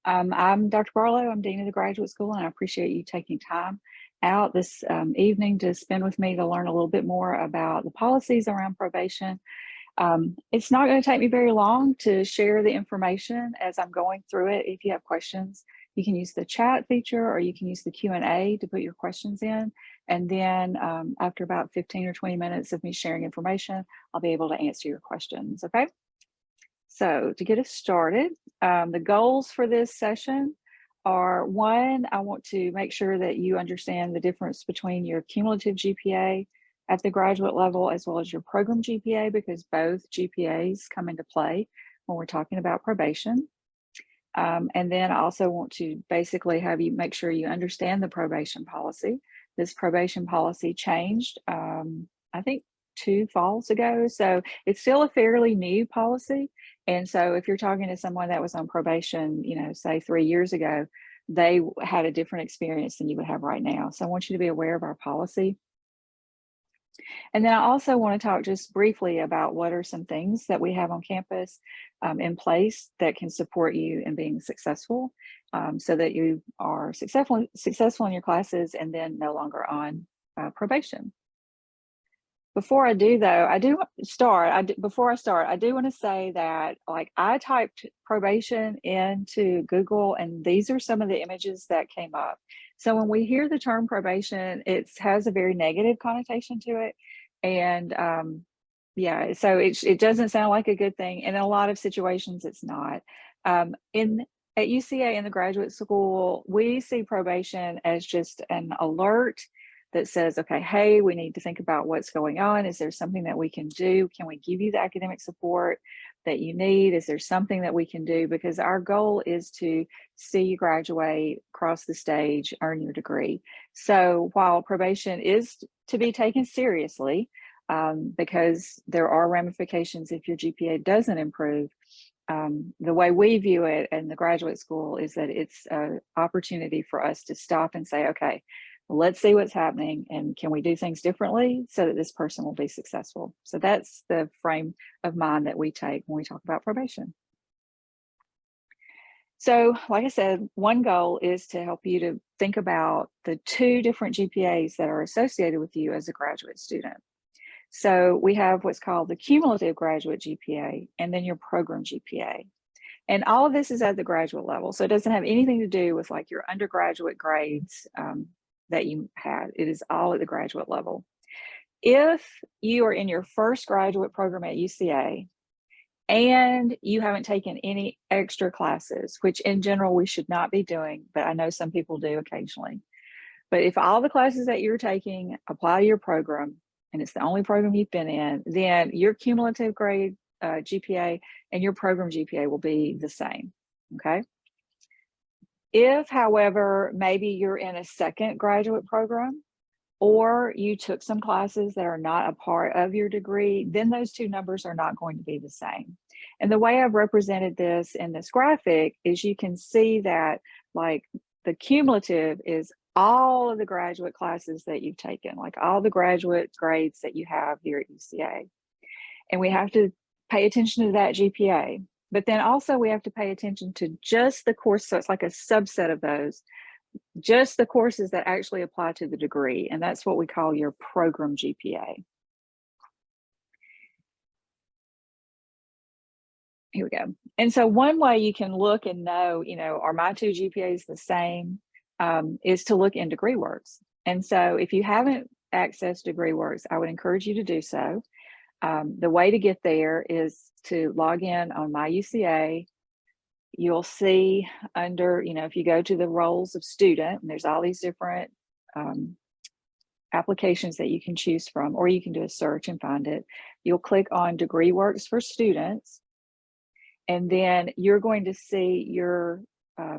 I'm Dr. Barlow. I'm Dean of the Graduate School, and I appreciate you taking time out this evening to spend with me to learn a little bit more about the policies around probation. It's not going to take me very long to share the information as I'm going through it. If you have questions, you can use the chat feature or you can use the Q&A to put your questions in. And then after about 15 or 20 minutes of me sharing information, I'll be able to answer your questions, okay? So to get us started, the goals for this session are: one, I want to make sure that you understand the difference between your cumulative GPA at the graduate level as well as your program GPA, because both GPAs come into play when we're talking about probation. And then I also want to basically have you make sure you understand the probation policy. This probation policy changed, I think 2 falls ago. So it's still a fairly new policy. And so if you're talking to someone that was on probation, you know, say 3 years ago, they had a different experience than you would have right now. So I want you to be aware of our policy. And then I also want to talk just briefly about what are some things that we have on campus in place that can support you in being successful, so that you are successful in your classes and then no longer on probation. Before I do though, before I start, I do want to say that, like, I typed probation into Google and these are some of the images that came up. So when we hear the term probation, it has a very negative connotation to it. And yeah, so it doesn't sound like a good thing. And in a lot of situations, it's not. At UCA in the graduate school, we see probation as just an alert that says, okay, hey, we need to think about what's going on. Is there something that we can do? Can we give you the academic support that you need? Is there something that we can do? Because our goal is to see you graduate, cross the stage, earn your degree. So while probation is to be taken seriously, because there are ramifications if your GPA doesn't improve, the way we view it in the graduate school is that it's an opportunity for us to stop and say, okay, let's see what's happening and can we do things differently so that this person will be successful. So that's the frame of mind that we take when we talk about probation. So like I said, one goal is to help you to think about the 2 different GPAs that are associated with you as a graduate student. So we have what's called the cumulative graduate GPA and then your program GPA. And all of this is at the graduate level. So it doesn't have anything to do with like your undergraduate grades that you had. It is all at the graduate level. If you are in your first graduate program at UCA and you haven't taken any extra classes, which in general we should not be doing, but I know some people do occasionally. But if all the classes that you're taking apply to your program and it's the only program you've been in, then your cumulative grade GPA and your program GPA will be the same, okay? If, however, maybe you're in a second graduate program or you took some classes that are not a part of your degree, then those 2 numbers are not going to be the same. And the way I've represented this in this graphic is you can see that, like, the cumulative is all of the graduate classes that you've taken, like all the graduate grades that you have here at UCA. And we have to pay attention to that GPA. But then also we have to pay attention to just the course, so it's like a subset of those, just the courses that actually apply to the degree, and that's what we call your program GPA. Here we go. And so one way you can look and know, you know, are my 2 GPAs the same, is to look in DegreeWorks. And so if you haven't accessed DegreeWorks, I would encourage you to do so. The way to get there is to log in on My UCA. You'll see under, you know, if you go to the roles of student, and there's all these different applications that you can choose from, or you can do a search and find it. You'll click on DegreeWorks for students, and then you're going to see your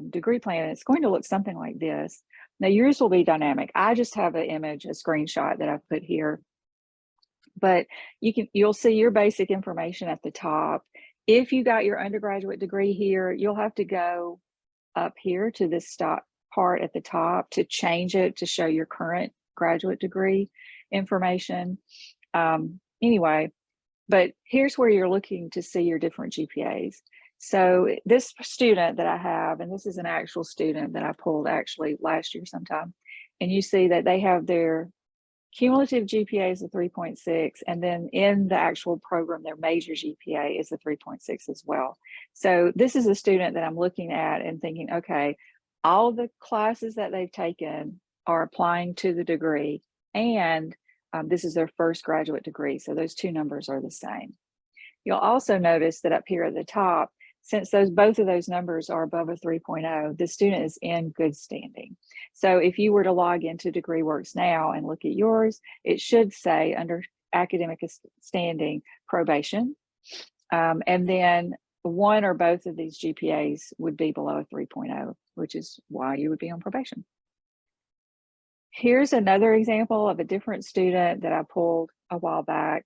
degree plan. It's going to look something like this. Now yours will be dynamic. I just have an image, a screenshot that I've put here. But you'll see your basic information at the top. If you got your undergraduate degree here, you'll have to go up here to this stop part at the top to change it to show your current graduate degree information. Anyway, but here's where you're looking to see your different GPAs. So this student that I have, and this is an actual student that I pulled actually last year sometime, and you see that they have their cumulative GPA is a 3.6, and then in the actual program, their major GPA is a 3.6 as well. So this is a student that I'm looking at and thinking, okay, all the classes that they've taken are applying to the degree, and this is their first graduate degree. So those two numbers are the same. You'll also notice that up here at the top, since both of those numbers are above a 3.0, the student is in good standing. So if you were to log into DegreeWorks now and look at yours, it should say under academic standing probation. And then one or both of these GPAs would be below a 3.0, which is why you would be on probation. Here's another example of a different student that I pulled a while back.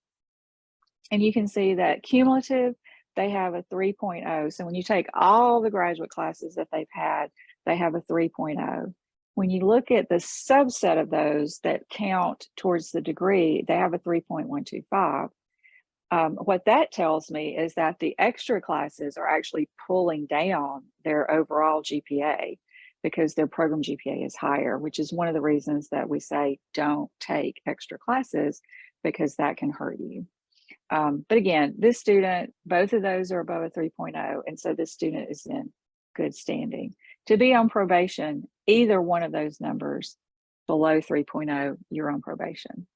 And you can see that cumulative, they have a 3.0. So when you take all the graduate classes that they've had, they have a 3.0. When you look at the subset of those that count towards the degree, they have a 3.125. What that tells me is that the extra classes are actually pulling down their overall GPA because their program GPA is higher, which is one of the reasons that we say don't take extra classes, because that can hurt you. But again, this student, both of those are above a 3.0, and so this student is in good standing. To be on probation, either one of those numbers below 3.0, you're on probation.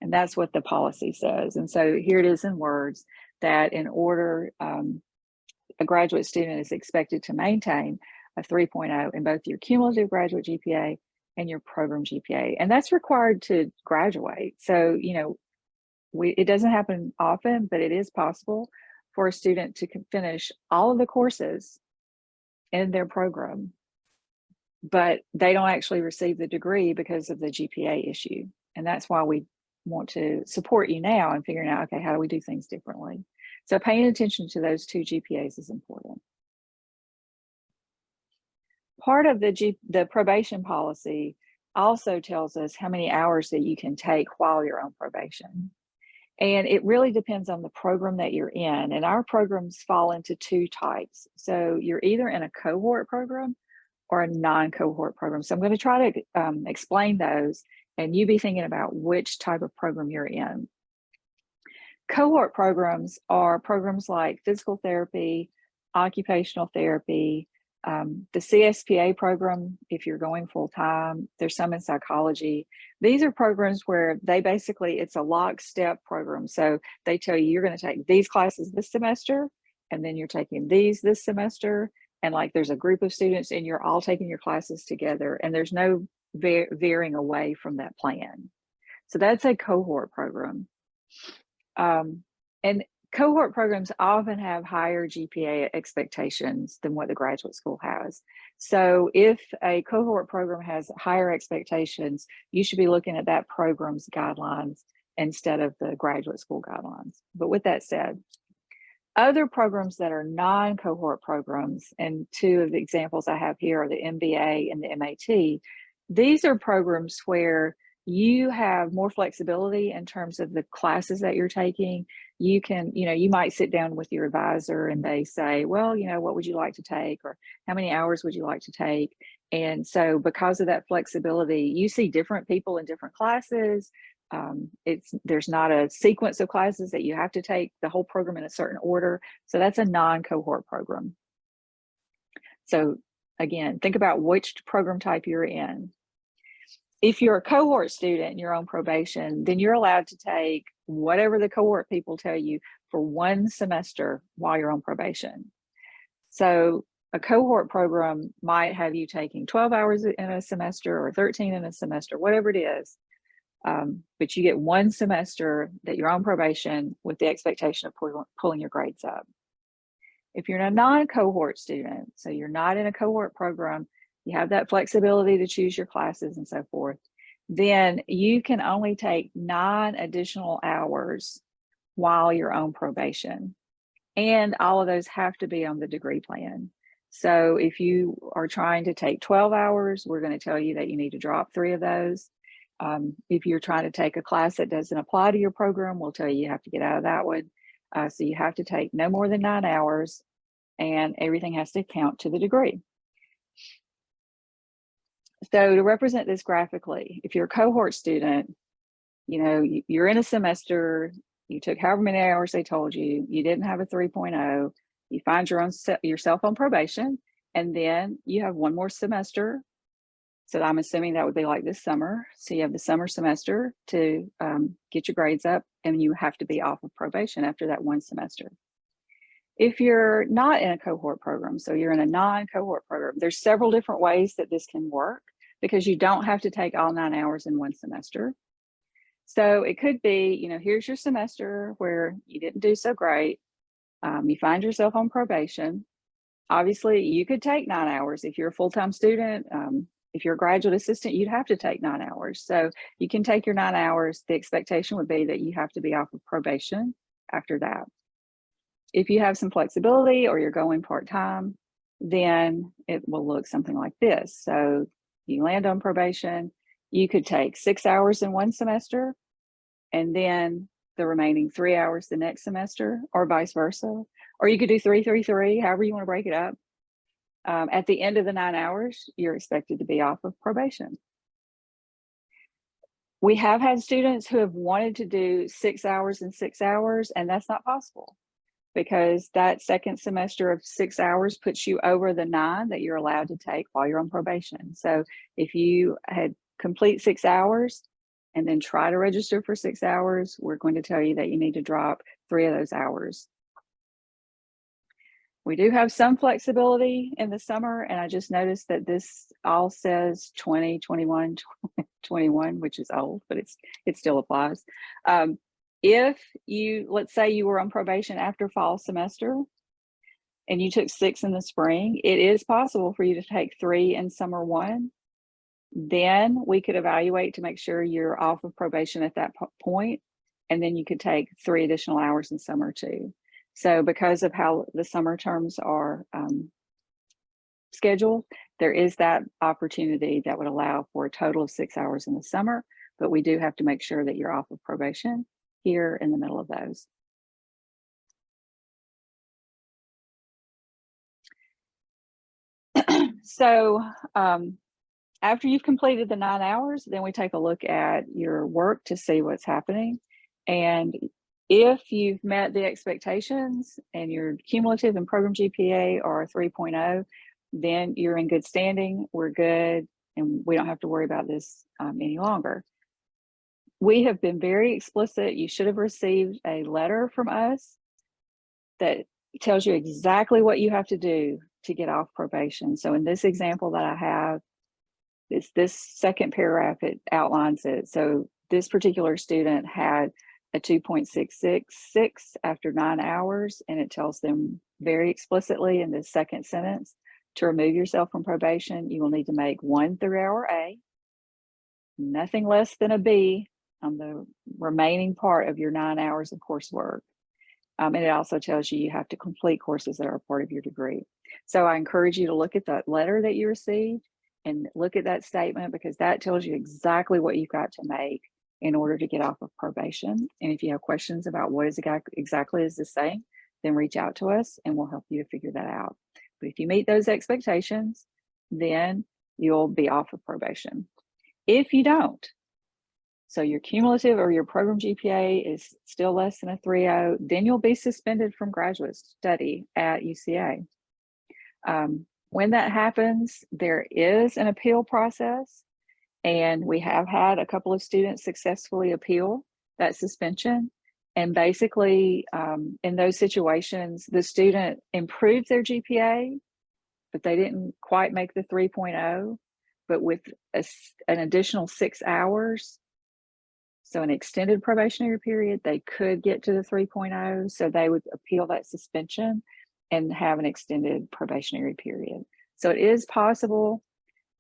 And that's what the policy says. And so here it is in words, that in order, a graduate student is expected to maintain a 3.0 in both your cumulative graduate GPA and your program GPA. And that's required to graduate. So, you know, it doesn't happen often, but it is possible for a student to finish all of the courses in their program, but they don't actually receive the degree because of the GPA issue. And that's why we want to support you now in figuring out, okay, how do we do things differently? So paying attention to those two GPAs is important. Part of the probation policy also tells us how many hours that you can take while you're on probation. And it really depends on the program that you're in. And our programs fall into two types. So you're either in a cohort program or a non-cohort program. So I'm going to try to explain those, and you be thinking about which type of program you're in. Cohort programs are programs like physical therapy, occupational therapy, the CSPA program, if you're going full time. There's some in psychology. These are programs where they basically, it's a lockstep program. So they tell you, you're going to take these classes this semester, and then you're taking these this semester. And like there's a group of students and you're all taking your classes together, and there's no veering away from that plan. So that's a cohort program. And cohort programs often have higher GPA expectations than what the graduate school has. So if a cohort program has higher expectations, you should be looking at that program's guidelines instead of the graduate school guidelines. But with that said, other programs that are non-cohort programs, and two of the examples I have here are the MBA and the MAT, these are programs where you have more flexibility in terms of the classes that you're taking. You can, you might sit down with your advisor and they say, well, what would you like to take? Or how many hours would you like to take? And so because of that flexibility, you see different people in different classes. There's not a sequence of classes that you have to take the whole program in a certain order. So that's a non-cohort program. So again, think about which program type you're in. If you're a cohort student and you're on probation, then you're allowed to take whatever the cohort people tell you for one semester while you're on probation. So a cohort program might have you taking 12 hours in a semester or 13 in a semester, whatever it is. But you get one semester that you're on probation with the expectation of pulling your grades up. If you're a non-cohort student, so you're not in a cohort program, you have that flexibility to choose your classes and so forth, then you can only take 9 additional hours while you're on probation. And all of those have to be on the degree plan. So if you are trying to take 12 hours, we're going to tell you that you need to drop 3 of those. If you're trying to take a class that doesn't apply to your program, we'll tell you you have to get out of that one. So you have to take no more than 9 hours, and everything has to count to the degree. So to represent this graphically, if you're a cohort student, you're in a semester, you took however many hours they told you, you didn't have a 3.0, you find yourself on probation, and then you have one more semester. So I'm assuming that would be like this summer. So you have the summer semester to get your grades up, and you have to be off of probation after that one semester. If you're not in a cohort program, so you're in a non-cohort program, there's several different ways that this can work because you don't have to take all 9 hours in one semester. So it could be, here's your semester where you didn't do so great. You find yourself on probation. Obviously, you could take 9 hours. If you're a full-time student, if you're a graduate assistant, you'd have to take 9 hours. So you can take your 9 hours. The expectation would be that you have to be off of probation after that. If you have some flexibility or you're going part-time, then it will look something like this. So you land on probation, you could take 6 hours in one semester and then the remaining 3 hours the next semester, or vice versa. Or you could do 3, 3, 3, however you want to break it up. At the end of the 9 hours, you're expected to be off of probation. We have had students who have wanted to do 6 hours and 6 hours, and that's not possible because that second semester of 6 hours puts you over the 9 that you're allowed to take while you're on probation. So if you had complete 6 hours and then try to register for 6 hours, we're going to tell you that you need to drop 3 of those hours. We do have some flexibility in the summer, and I just noticed that this all says 20, 21, 21, which is old, but it still applies. If let's say you were on probation after fall semester and you took 6 in the spring, it is possible for you to take 3 in summer 1. Then we could evaluate to make sure you're off of probation at that point, and then you could take 3 additional hours in summer 2. So because of how the summer terms are scheduled, there is that opportunity that would allow for a total of 6 hours in the summer, but we do have to make sure that you're off of probation here in the middle of those. So after you've completed the 9 hours, then we take a look at your work to see what's happening. And if you've met the expectations and your cumulative and program GPA are 3.0, then you're in good standing, we're good, and we don't have to worry about this any longer. We have been very explicit. You should have received a letter from us that tells you exactly what you have to do to get off probation. So in this example that I have, it's this second paragraph, it outlines it. So this particular student had a 2.666 after 9 hours, and it tells them very explicitly in the second sentence, to remove yourself from probation, you will need to make 1 3-hour A, nothing less than a B on the remaining part of your 9 hours of coursework. And it also tells you have to complete courses that are a part of your degree. So I encourage you to look at that letter that you received and look at that statement, because that tells you exactly what you've got to make in order to get off of probation. And if you have questions about what exactly is this saying, then reach out to us and we'll help you to figure that out. But if you meet those expectations, then you'll be off of probation. If you don't, so your cumulative or your program GPA is still less than a 3.0, then you'll be suspended from graduate study at UCA. When that happens, there is an appeal process, and we have had a couple of students successfully appeal that suspension. And basically, in those situations, the student improved their GPA, but they didn't quite make the 3.0, but with an additional 6 hours, so an extended probationary period, they could get to the 3.0. So they would appeal that suspension and have an extended probationary period. So it is possible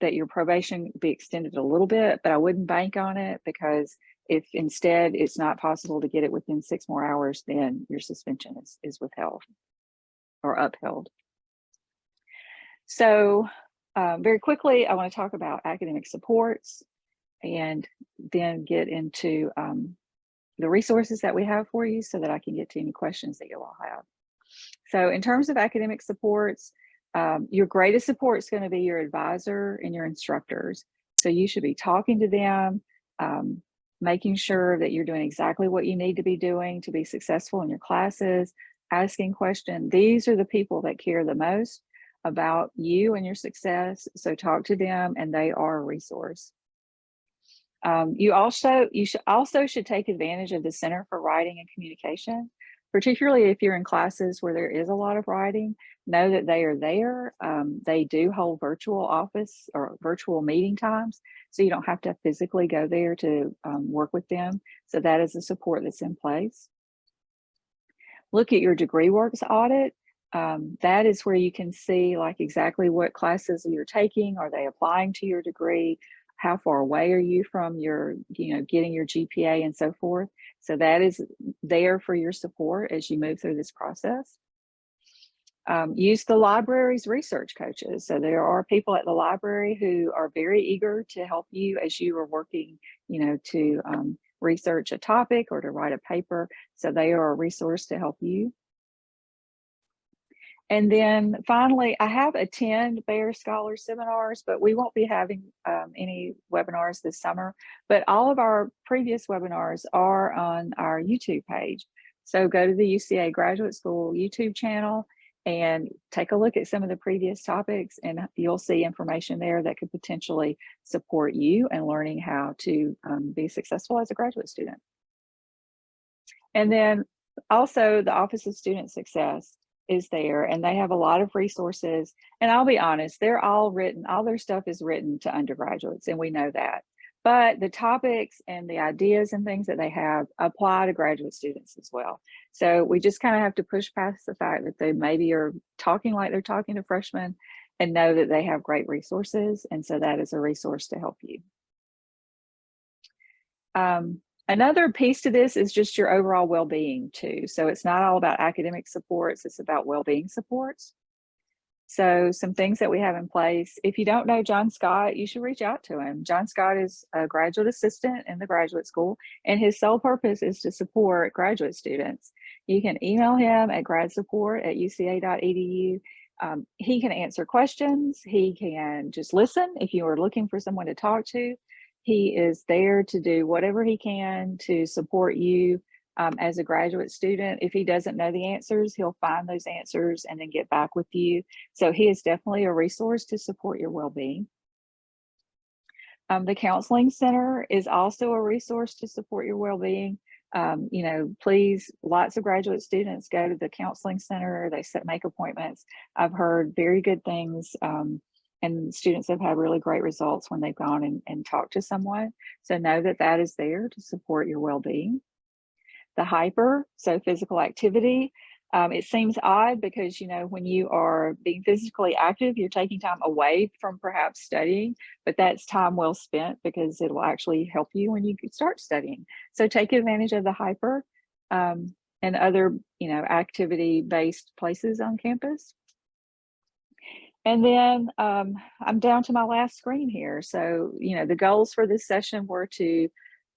that your probation be extended a little bit, but I wouldn't bank on it, because if instead it's not possible to get it within 6 more hours, then your suspension is withheld or upheld. So very quickly, I want to talk about academic supports and then get into the resources that we have for you so that I can get to any questions that you'll all have. So in terms of academic supports, your greatest support is going to be your advisor and your instructors. So you should be talking to them, making sure that you're doing exactly what you need to be doing to be successful in your classes, asking questions. These are the people that care the most about you and your success. So talk to them, and they are a resource. You should take advantage of the Center for Writing and Communication, particularly if you're in classes where there is a lot of writing. Know that they are there. They do hold virtual office or virtual meeting times, so you don't have to physically go there to work with them. So that is a support that's in place. Look at your degree works audit. That is where you can see like exactly what classes you're taking. Are they applying to your degree? How far away are you from your, getting your GPA and so forth? So that is there for your support as you move through this process. Use the library's research coaches. So there are people at the library who are very eager to help you as you are working, to research a topic or to write a paper. So they are a resource to help you. And then finally, I have attended Bear Scholar seminars, but we won't be having any webinars this summer. But all of our previous webinars are on our YouTube page. So go to the UCA Graduate School YouTube channel and take a look at some of the previous topics, and you'll see information there that could potentially support you in learning how to be successful as a graduate student. And then also the Office of Student Success is there, and they have a lot of resources. And I'll be honest, they're all written, all their stuff is written to undergraduates, and we know that. But the topics and the ideas and things that they have apply to graduate students as well. So we just kind of have to push past the fact that they maybe are talking like they're talking to freshmen and know that they have great resources. And so that is a resource to help you. Another piece to this is just your overall well-being too. So it's not all about academic supports, it's about well-being supports. So some things that we have in place. If you don't know John Scott, you should reach out to him. John Scott is a graduate assistant in the graduate school, and his sole purpose is to support graduate students. You can email him at gradsupport@uca.edu. He can answer questions. He can just listen if you are looking for someone to talk to. He is there to do whatever he can to support you as a graduate student. If he doesn't know the answers, he'll find those answers and then get back with you. So he is definitely a resource to support your well-being. The Counseling Center is also a resource to support your well-being. Please, lots of graduate students go to the Counseling Center. They make appointments. I've heard very good things. And students have had really great results when they've gone and talked to someone. So know that that is there to support your well-being. The hyper, so physical activity. It seems odd because, when you are being physically active, you're taking time away from perhaps studying, but that's time well spent because it will actually help you when you start studying. So take advantage of the hyper and other, activity-based places on campus. And then I'm down to my last screen here. So, the goals for this session were to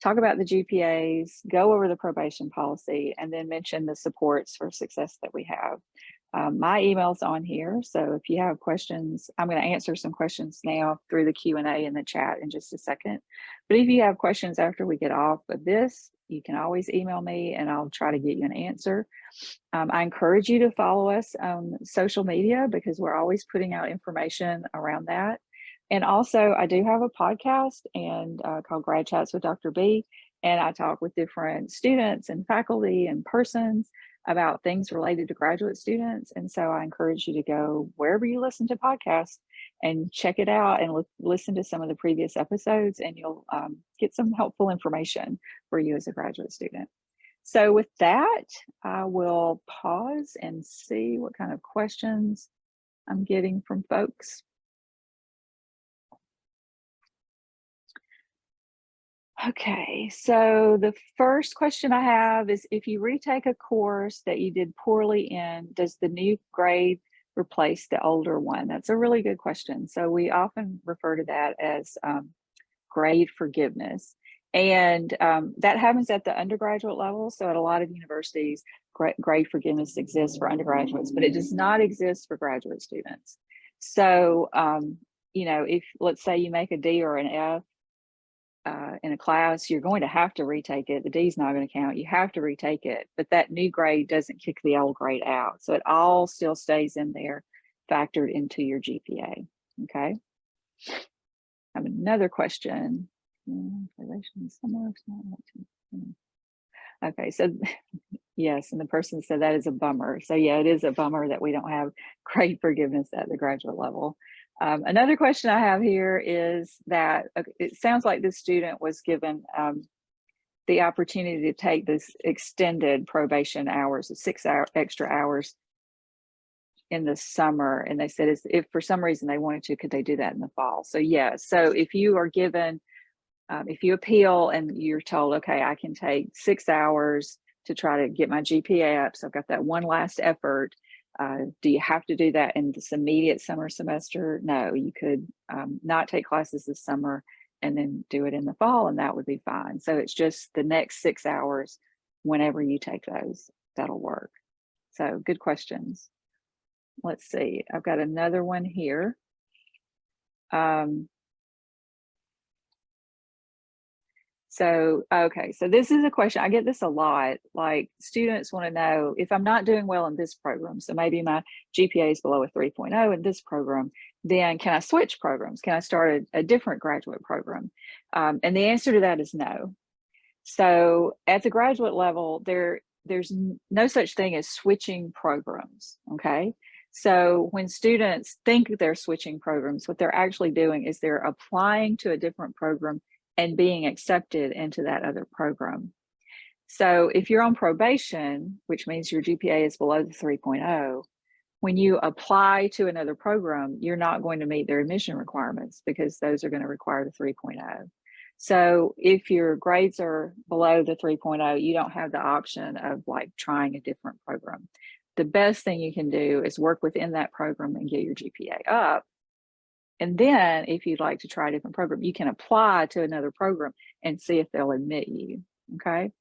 talk about the GPAs, go over the probation policy, and then mention the supports for success that we have. My email's on here. So if you have questions, I'm going to answer some questions now through the Q&A in the chat in just a second. But if you have questions after we get off of this, you can always email me and I'll try to get you an answer. I encourage you to follow us on social media because we're always putting out information around that. And also I do have a podcast called Grad Chats with Dr. B, and I talk with different students and faculty and persons about things related to graduate students. And so I encourage you to go wherever you listen to podcasts and check it out and listen to some of the previous episodes, and you'll get some helpful information for you as a graduate student. So with that, I will pause and see what kind of questions I'm getting from folks. Okay, so the first question I have is, if you retake a course that you did poorly in, does the new grade replace the older one? That's a really good question. So we often refer to that as grade forgiveness. And that happens at the undergraduate level. So at a lot of universities, grade forgiveness exists for undergraduates, but it does not exist for graduate students. So, you know, if let's say you make a D or an F in a class, you're going to have to retake it. The D is not going to count. You have to retake it, but that new grade doesn't kick the old grade out. So it all still stays in there, factored into your GPA. Okay. I have another question. Okay, so yes, and the person said that is a bummer. So yeah, it is a bummer that we don't have grade forgiveness at the graduate level. Another question I have here is that it sounds like this student was given the opportunity to take this extended probation hours, 6 extra hours in the summer, and they said if for some reason they wanted to, could they do that in the fall? So yeah, so if you are given, if you appeal and you're told, okay, I can take 6 hours to try to get my GPA up, so I've got that one last effort, do you have to do that in this immediate summer semester? No, you could not take classes this summer and then do it in the fall, and that would be fine. So it's just the next 6 hours whenever you take those, that'll work. So good questions. Let's see, I've got another one here. So, okay, so this is a question, I get this a lot, like students want to know if I'm not doing well in this program, so maybe my GPA is below a 3.0 in this program, then can I switch programs? Can I start a different graduate program? And the answer to that is no. So at the graduate level, there's no such thing as switching programs, okay? So when students think they're switching programs, what they're actually doing is they're applying to a different program and being accepted into that other program. So if you're on probation, which means your GPA is below the 3.0, when you apply to another program, you're not going to meet their admission requirements because those are going to require the 3.0. So if your grades are below the 3.0, you don't have the option of like trying a different program. The best thing you can do is work within that program and get your GPA up. And then if you'd like to try a different program, you can apply to another program and see if they'll admit you, okay?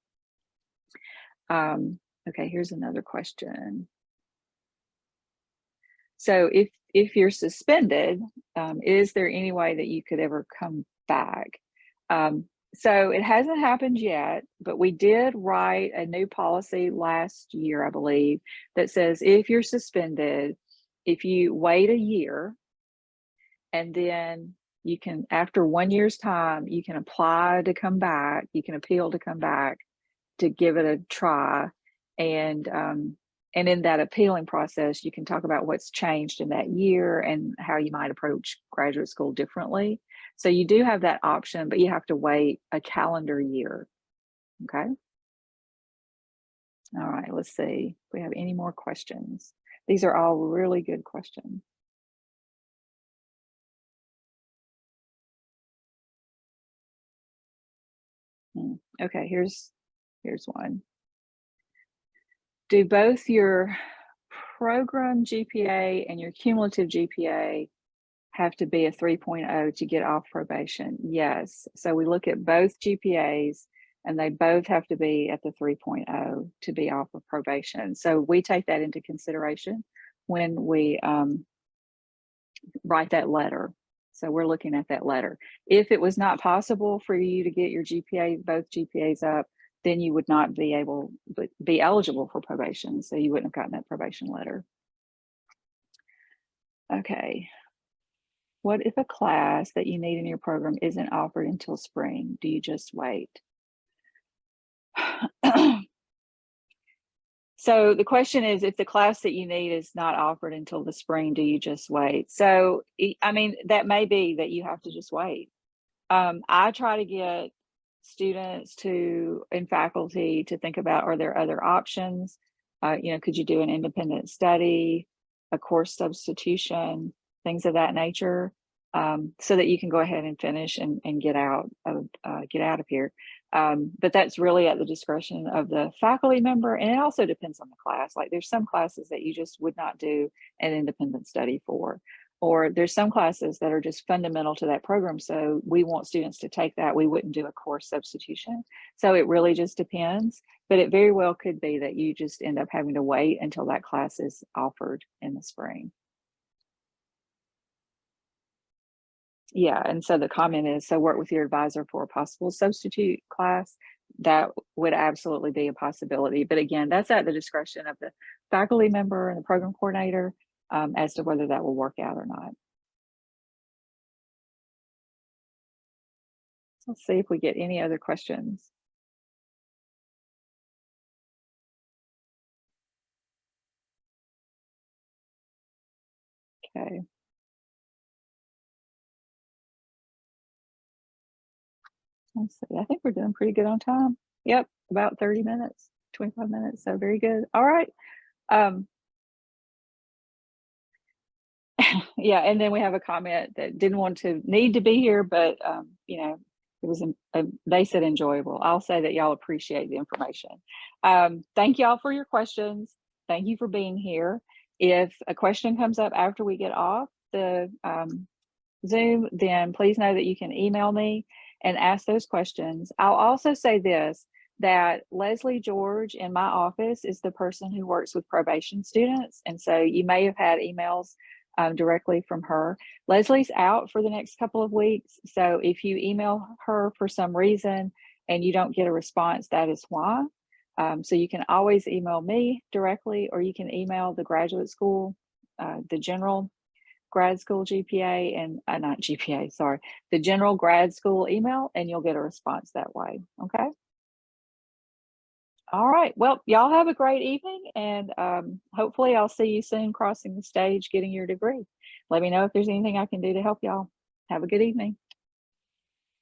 Okay, here's another question. So if you're suspended, is there any way that you could ever come back? So it hasn't happened yet, but we did write a new policy last year, I believe, that says if you're suspended, if you wait a year, and then you can, after 1 year's time, you can apply to come back, you can appeal to come back to give it a try. And in that appealing process, you can talk about what's changed in that year and how you might approach graduate school differently. So you do have that option, but you have to wait a calendar year, okay? All right, let's see if we have any more questions. These are all really good questions. Okay, here's one. Do both your program GPA and your cumulative GPA have to be a 3.0 to get off probation? Yes. So we look at both GPAs and they both have to be at the 3.0 to be off of probation. So we take that into consideration when we write that letter. So we're looking at that letter. If it was not possible for you to get your GPA, both GPAs up, then you would not be eligible for probation. So you wouldn't have gotten that probation letter. Okay. What if a class that you need in your program isn't offered until spring? Do you just wait? So the question is, if the class that you need is not offered until the spring, do you just wait? So, I mean, that may be that you have to just wait. I try to get students and faculty to think about, are there other options? You know, could you do an independent study, a course substitution, things of that nature, so that you can go ahead and finish and get out of here. But that's really at the discretion of the faculty member, and it also depends on the class. Like there's some classes that you just would not do an independent study for. or there's some classes that are just fundamental to that program. So we want students to take that. We wouldn't do a course substitution. So it really just depends, but it very well could be that you just end up having to wait until that class is offered in the spring. Yeah, and so the comment is, so work with your advisor for a possible substitute class. That would absolutely be a possibility. But again, that's at the discretion of the faculty member and the program coordinator as to whether that will work out or not. Let's see if we get any other questions. Okay. Let's see. I think we're doing pretty good on time. Yep, about 30 minutes, 25 minutes. So very good. All right. Yeah, and then we have a comment that didn't want to need to be here, but you know, it was they said enjoyable. I'll say that y'all appreciate the information. Thank y'all for your questions. Thank you for being here. If a question comes up after we get off the Zoom, then please know that you can email me and ask those questions. I'll also say this, that Leslie George in my office is the person who works with probation students. And so you may have had emails directly from her. Leslie's out for the next couple of weeks. So if you email her for some reason and you don't get a response, that is why. So you can always email me directly, or you can email the graduate school, the general grad school GPA and not GPA, sorry, the general grad school email, and you'll get a response that way. Okay. All right. Well, y'all have a great evening, and hopefully I'll see you soon crossing the stage getting your degree. Let me know if there's anything I can do to help y'all. Have a good evening.